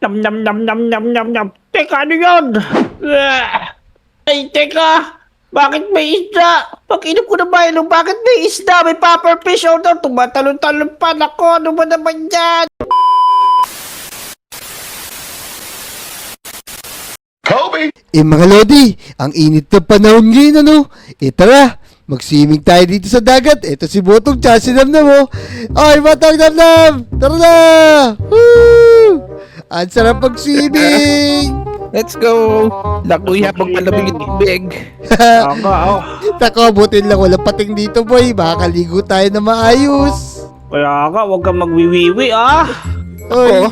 Nam nam nam nam nam nam nam. Teka, ano yun? Ay, teka. Bakit may isda? Pag-inom ko na Milo, bakit may isda? May puffer fish o doon. Tumatalon-talon pa. Nako, ano ba naman yan? Mga Lodi, ang init na panahon ngayon ano? Tara, mag-swimming tayo dito sa dagat. Ito si Botong tsaka si Namnam oh. Ay, Botong Namnam! Tara na! Woo! Ang sarap mag-swimming! Let's go! Nakuya pang malamig yung tubig. Tako, butin lang walang pating dito boy. Makakaligo tayo na maayos. Kaya nga, huwag kang magwiwiwi ah. Oy,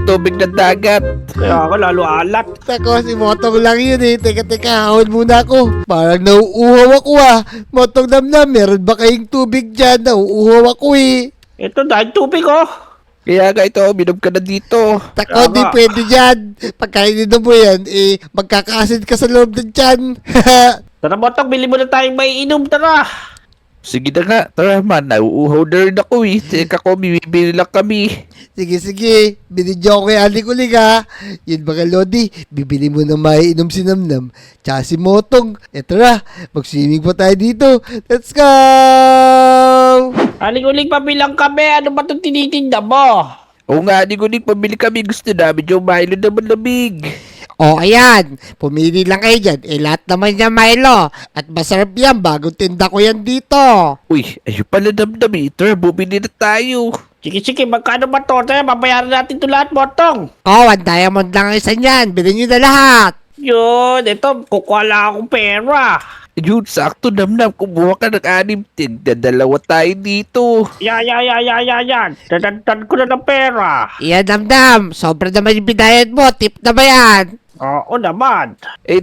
Tubig na dagat. Kaya nga, lalo alat. tako, si Botong lang yun eh. Teka, hawad muna ako. Parang nauuhaw ako ah. Botong Namnam, meron ba kayong tubig dyan? Nauuhaw ako eh. Ito dahil tubig oh. Kaya nga ito, minom ka na dito. Tako, di Tama. pwede dyan. Pagkainin mo yan, magkakasid ka sa loob ng tiyan. Tara Botong, bili mo na tayong may inom, tara. Sige na nga, tara man, nauuhaw na rin ako eh. Teka ko, bibili lang kami. Sige. Binidyo ako kay Ali Kulig ha. Yun mga Lodi, bibili mo na maiinom si Namnam. Tsaka si Motong. Tara, mag-swimming po tayo dito. Let's go! Aling-uling pabilang kami, ano ba itong tinitinda mo? Oo nga, di ko pabili kami. Gusto namin yung Milo na malamig. O ayan, pumili lang kayo dyan. Lahat naman niya Milo. At masarap yan, bagong tinda ko yan dito. Uy, ayun pala damdami. Tara, bumili na tayo. Sige, magkano ba ito? Tara, babayaran natin ito lahat, Botong. Oh, 1 diamond lang isa niyan. Bilhin niyo na lahat. Yun, ito, kukuha lang akong pera. Yun, sakto namnam. Kumuha ka ng 6 tinda. Dalawa tayo dito. Yan. Dadagdag ko na ng pera. Iyan Namnam, sobra naman yung binayad mo. Tip na ba yan? Oo naman.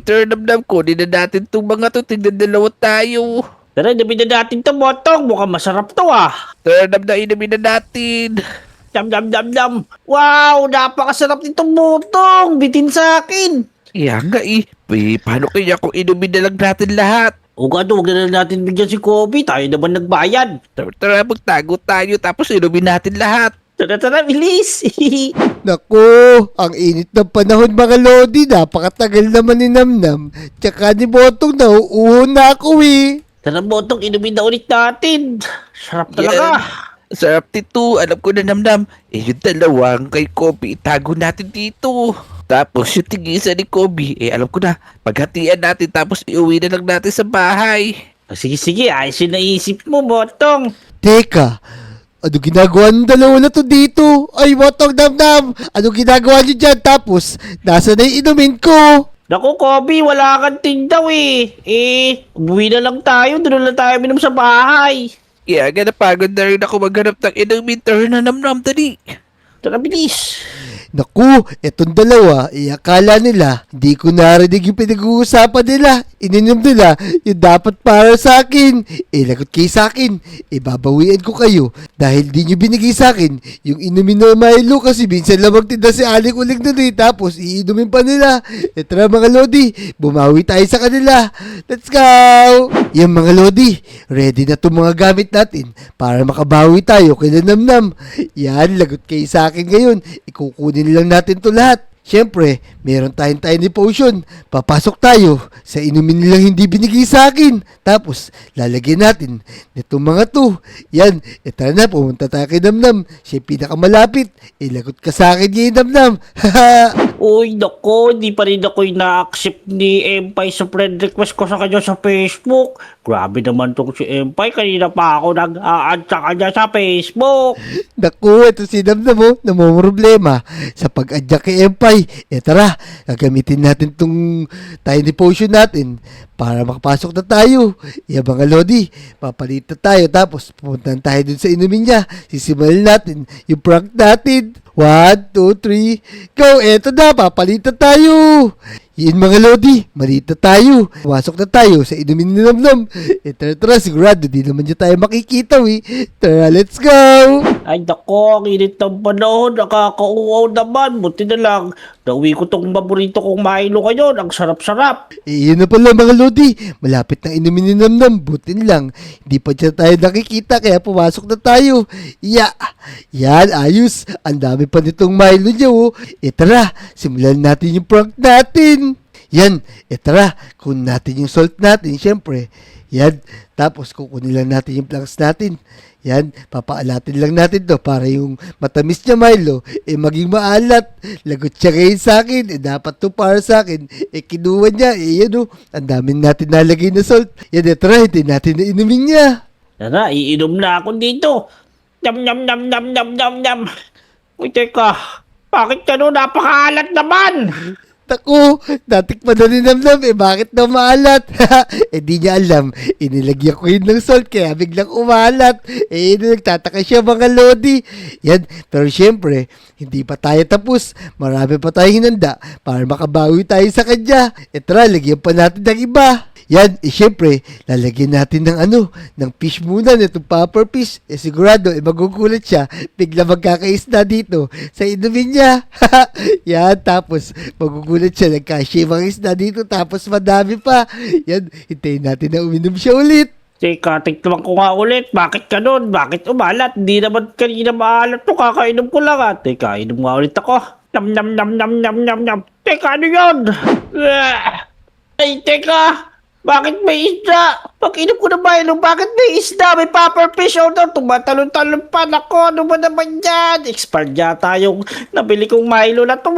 Turn namnam ko. Di na natin itong mga to. Tingnan dalawa tayo. Tara, inamin na natin ito, Botong. Mukhang masarap to ah. Turn namnam, inamin na natin. Dam. Wow, napakasarap nitong Botong. Bitin sa akin. Kaya nga eh. Paano kaya kung inumin na lang natin lahat? O gano, huwag na natin bigyan si Kobe. Tayo naman nagbayad. Tara, magtago tayo tapos inumin natin lahat. Tara, bilis. Naku, ang init ng panahon mga Lodi. Napakatagal naman ni Namnam. Tsaka ni Botong nauuho na ako eh. Tara, Botong, inumin na ulit natin. Sarap talaga. Sarap nito. Alam ko na namnam. Yung dalawang kay Kobe, itago natin dito. Tapos yung tigisa ni Kobe, alam ko na. Paghatian natin tapos iuwi na lang natin sa bahay. Sige, ayos yung naisip mo, Botong. Teka, ano ginagawa ng dalawa na to dito? Ay, Botong Namnam, ano ginagawa niyo dyan? Tapos, nasa na yung inumin ko? Naku, Kobe, wala kang tindaw eh. Umuwi na lang tayo. Doon na lang tayo minom sa bahay. Kaya nga napagod na rin ako maghanap ng inumin. Tara na namnam, dali. Tara, bilis. Naku, etong dalawa, akala nila, hindi ko narinig yung pinag-uusapan nila. Ininom nila, yung dapat para sa akin. Lagot kayo sa akin, babawian ko kayo. Dahil di nyo binigay sa akin, yung inumin na Milo kasi minsan lang magtinda si Aling Uling na rin. Tapos, iinumin pa nila. Tara mga Lodi, bumawi tayo sa kanila. Let's go! Yung mga Lodi, ready na itong mga gamit natin para makabawi tayo kay Namnam. Yan, lagot kayo sa akin ngayon. Ikukunin lang natin to lahat. Siyempre, meron tayong tiny potion. Papasok tayo sa inumin nilang hindi binigay sa akin. Tapos, lalagyan natin nitong mga to. Yan, tara na, pumunta tayo kay Namnam. Siya yung pinakamalapit. Lagot ka sa akin ngayon, Namnam. Uy, nako, hindi pa rin ako ina-accept ni Empay sa friend request ko sa kanya sa Facebook. Grabe naman tong si Empay. Kanina pa ako nag-a-add sa kanya sa Facebook. Naku, ito si Namnam mo, namumroblema sa pag-adya kay Empay. Tara, gagamitin natin tong tiny potion natin para makapasok na tayo. Mga Lodi, papalit na tayo tapos pupuntahan tayo dun sa inumin niya. Sisimulan natin yung prank natin. 1, 2, 3, go! Eto na, papalitan tayo! Yun mga Lodi, malita tayo. Pumasok na tayo sa inumin ni Namnam. Tara, sigurado, di naman niya tayo makikita, Tara, let's go! Ay nako, ang init ng panahon, nakakauwaw naman. Buti na lang, nauwi ko tong paborito kong Milo ngayon. Ang sarap-sarap. Yun na pala mga Lodi, malapit na inumin ni Namnam, butin lang. Hindi pa siya tayo nakikita kaya pumasok na tayo. Yan, ayos. Ang dami pa nitong Milo niya oh. Tara, simulan natin yung prank natin. Yan, tara, kunin natin yung salt natin, syempre. Yan, tapos kukunin lang natin yung planks natin. Yan, papaalatin lang natin to para yung matamis niya Milo, maging maalat. Lagot siya ngayon sa akin, dapat to para sa akin. Kinuha niya, yan o, ang dami natin nalagay na salt. Yan, tara, hindi natin na inumin niya. Tara, iinom na ako dito. Yum, yum, yum, yum, yum, yum, yum. Uy, teka, bakit gano'n napakaalat naman? Taku, natikman na ni Namnam, bakit na maalat? Di niya alam, inilagyan ko yun ng salt, kaya biglang umalat. Nagtataka siya mga Lodi. Yan, pero syempre, hindi pa tayo tapos. Marami pa tayong hinanda para makabawi tayo sa kanya. Tara, lagyan pa natin ng iba. Yan, syempre, lalagyan natin ng fish muna, itong popper fish. Sigurado, magugulat siya, bigla magkakaisda dito sa inumin niya. Yan, tapos, magugulat siya, nagkasya mga isda dito, tapos madami pa. Yan, hintayin natin na uminom siya ulit. Teka, tikman ko nga ulit. Bakit ganun? Bakit umalat? Hindi naman kanina maalat to. Kakainom ko lang Teka, inom nga ulit ako. Nam nam nam nam nam nam nam. Teka, ano yun? Ay, teka. Bakit may isda? Pag-inom ko na Milo, bakit may isda? May puffer fish doon. Tumatalon-talon pa. Nako, ano ba naman yan? Expired yata yung nabili kong Milo na to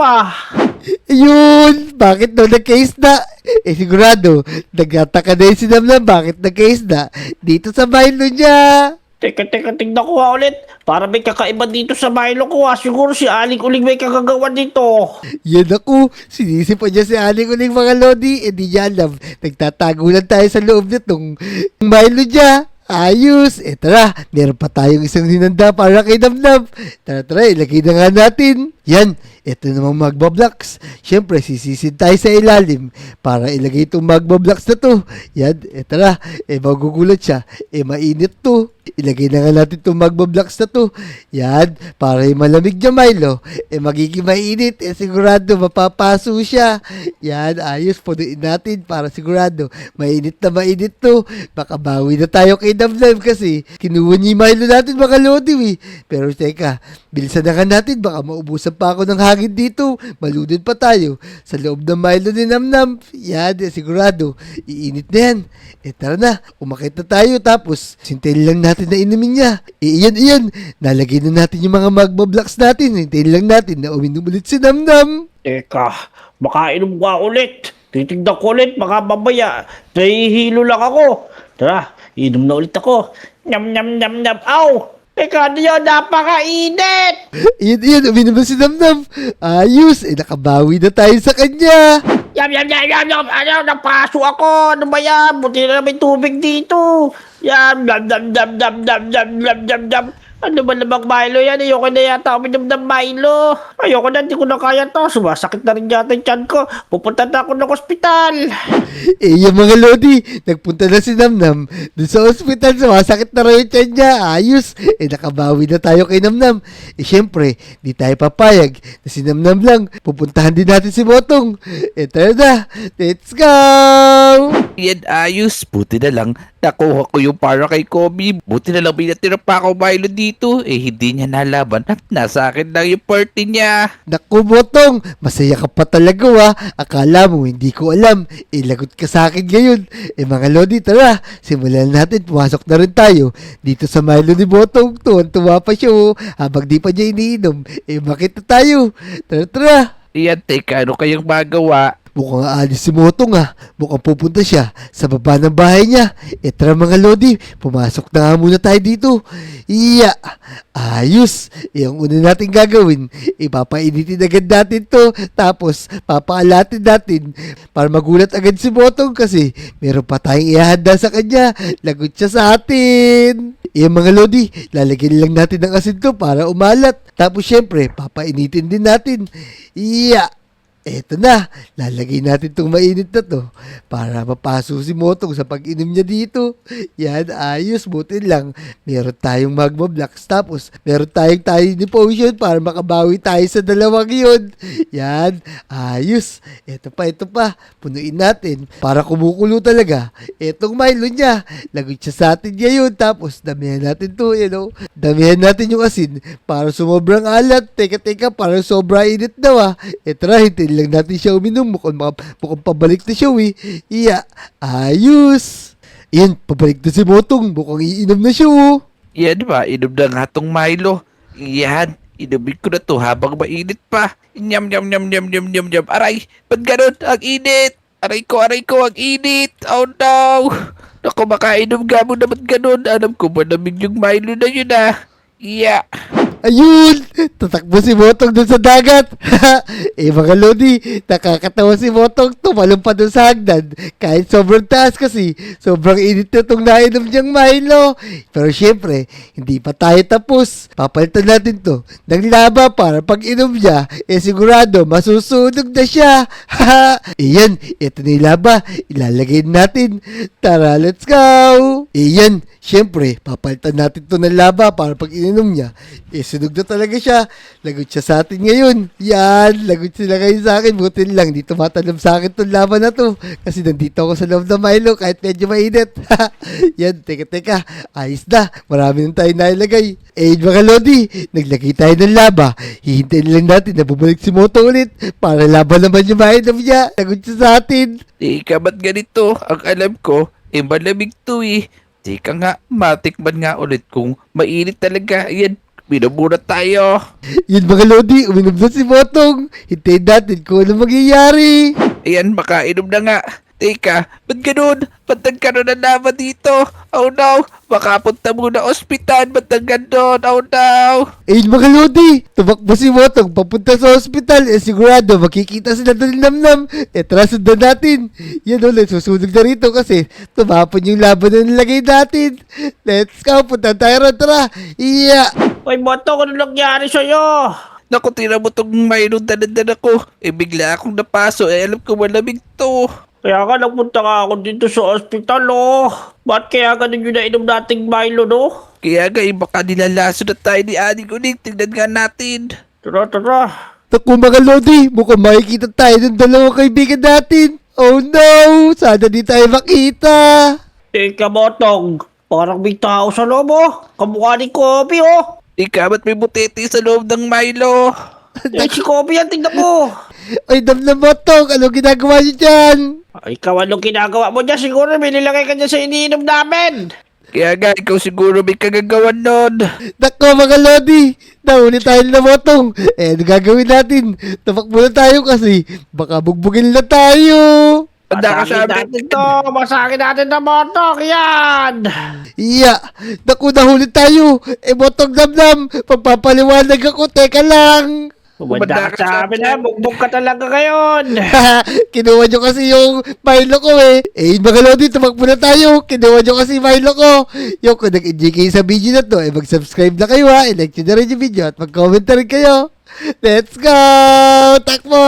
Ayun, bakit daw nagkaisda? Sigurado, nagtataka na yung sinamnan bakit nagkaisda dito sa Milo niya. Teka, tignan ko nga ulit. Para may kakaiba dito sa Milo ko Siguro si Aling Uling may kagagawa dito. Yan ako, sinisipan niya si Aling Uling mga Lodi, di niya alam. Nagtatago lang tayo sa loob nitong Milo niya. Ayos! Tara, meron pa tayong isang hinanda para kay Namnam. Tara, ilagay na nga natin. Yan, ito namang magbablocks. Siyempre, sisisid tayo sa ilalim para ilagay itong magbablocks na to. Yan, tara, magugulat siya. Mainit to. Ilagay na nga natin itong magbablocks na to. Yan, para malamig niya Milo. Magiging mainit. Sigurado, mapapaso siya. Yan, ayos, punuin natin para sigurado. Mainit na mainit to. Baka bawi na tayo kay Namnam kasi kinuha niya yung Milo natin mga Lodi. Pero teka, bilisan na nga natin. Baka maubusan pa ako ng hangin dito. Malunod pa tayo sa loob ng Milo ni Namnam. Yan, sigurado. Iinit na yan. Tara na, umakit na tayo. Tapos, sintayin lang natin na inumin niya. Iyan. Nalagay na natin yung mga magbablocks natin. Hintayin lang natin na uminom ulit si Namnam. Teka, baka inom ka ulit. Titignan ko ulit, baka mamaya. Nahihilo lang ako. Tara, inom na ulit ako. Nyam, nyam, nyam, nyam. Aw! Teka, ano yun? Napakainit! Iyan, uminom na si Namnam. Ayos, nakabawi na tayo sa kanya. Yam, yam, yam, yam, yam. Ano, napaso ako. Ano ba yan? Buti na may tubig dito. Yam, yam, yam, yam, yam, yam, yam, yam, yam, yam. Ano ba namang Milo yan? Ayoko na yata uminom ng Milo. Ayoko na, hindi ko na kaya to. Sumasakit na rin yata yung tiyan ko. Pupunta na ako ng ospital. Yung mga Lodi, nagpunta na si Namnam doon sa ospital, sumasakit na rin yung tiyan niya. Ayos, nakabawi na tayo kay Namnam. Siyempre, di tayo papayag na si Namnam lang. Pupuntahan din natin si Botong. Tara na, let's go! Yan, ayos. Buti na lang, nakuha ko yung para kay Kobe. Buti na lang may natira pa ako Milo dito. Hindi niya nalaban at nasa akin lang yung party niya. Naku, Botong, masaya ka pa talaga Akala mo, hindi ko alam. Lagot ka sa akin ngayon. Mga Lodi, tara, simulan natin. Pumasok na rin tayo dito sa Milo ni Botong. Tuwan-tuwa pa siya habang di pa niya iniinom. Makita tayo. Tara. Yan, teka, ano kayang magawa? Mukhang aalis si Motong Mukhang pupunta siya sa baba ng bahay niya. Tara mga Lodi, pumasok na nga muna tayo dito. Ayos. Ang una natin gagawin, ipapainitin agad natin to. Tapos, papaalatin natin para magulat agad si Motong kasi meron pa tayong ihahanda sa kanya. Lagot siya sa atin. Mga Lodi, lalagyan lang natin ng asin to para umalat. Tapos syempre, papainitin din natin. Eto na, lalagay natin tong mainit na to para mapaso si Motong sa pag-inom niya dito. Yan, ayos, buti lang. Meron tayong magma blocks, tapos meron tayong tiny potion para makabawi tayo sa dalawang yun. Yan, ayos. Ito pa, punuin natin para kumukulo talaga. Etong Milo niya, lagot siya sa atin ngayon, tapos damihan natin to, damihan natin yung asin para sumobrang alat. Teka, parang sobra init daw ah. Ito na, hintayin lang natin siya uminom. Mukhang pabalik na siya Iya, ayos. Yan, pabalik na si Motong. Mukhang iinom na siya Yan ba, inom na nga tong Milo. Yan, inumin ko na to habang mainit pa. Nyam. Aray, ba't ganun? Ang init. Aray ko, ang init. Oh no. Naku, makainom ka mo naman ganun. Alam ko malamig yung Milo na yun Iya. Ayun! Tatakbo si Motong dun sa dagat. Mga Lodi, nakakatawa si Motong tumalon pa dun sa hagdan. Kahit sobrang taas kasi, sobrang init na itong nainom niyang Milo. Pero syempre, hindi pa tayo tapos. Papalitan natin to ng laba para pag inom niya, sigurado masusunog na siya. Iyan, ito na yung laba. Ilalagay natin. Tara, let's go! Iyan, syempre, papalitan natin to ng laba para pag ininom niya, sunog na talaga siya. Lagot siya sa atin ngayon. Yan, lagot sila ngayon sa akin. Buti lang, di tumatalab sa akin tong laban na to. Kasi nandito ako sa loob ng Milo kahit medyo mainit. Yan, teka. Ayos na. Marami na tayo nailagay. Mga Lodi, naglagay tayo ng laba. Hihintayin lang natin na bumalik si Moto ulit para laban naman yung mainom niya. Lagot siya sa atin. Teka, ba't ganito? Ang alam ko, malamig to Teka nga, matikman nga ulit kung mainit talaga. Yan, binubura tayo. Yun mga Lodi, uminom na si Motong. Hintayin natin kung ano mangyayari. Ayan, makainom na nga. Teka, ba't ganun? Ba't nagkaroon ng lava dito? Oh no, makapunta muna ospital. Ba't nagkaroon? Oh no. Mga Lodi, tumakbo si Motong papunta sa ospital. Sigurado makikita sila ng namnam. Tara, sundan natin. Yan ulit, susunog na rito kasi tumapon yung laban na nilagay natin. Let's go, punta tayo ron, tara. Iya. Uy, Motong, ano nangyari sa'yo? Naku, tira mo tong mayroong dalandan ako. Bigla akong napaso. Alam ko malamig to. Kaya nga nagpunta ka ako dito sa ospital, Ba't kaya ganun yung nainom nating Milo, Kaya nga, baka nilalaso na tayo ni Aling Uling. Tingnan nga natin. Tara. Naku mga Lodi, mukhang makikita tayo ng dalawang kaibigan natin. Oh no, sana di tayo makita. Teka, Motong. Parang may tao sa loob, Kamukha ni Kobe, Ika, ba't may butete sa loob ng Milo? Si Kobe yan, tingnan mo. Ay, damdam Motong, anong ginagawa niyo dyan? Ay, ikaw, anong ginagawa mo dyan? Siguro may nilagay ka dyan sa iniinom namin. Kaya nga, ikaw siguro may kagagawan nun. Nako mga Lodi, nahuli tayo na Motong. Ano gagawin natin? Tapak muna tayo kasi baka bugbugin na tayo. Handa ka sa Masakit natin to. Masakit natin na Motong. Yan. Iya, naku nahuli tayo. Motong damdam, pagpapaliwanag ako, teka lang. Bumanda ka sa amin, bugbog ka talaga ngayon. Kinuha nyo kasi yung Milo ko mga Lodi, tumakbo na tayo. Kinuha nyo kasi Milo ko. Kung nag-enjoy kayo sa video na to, mag-subscribe na kayo i-like nyo na rin yung video at mag-comment na rin kayo. Let's go! Takbo!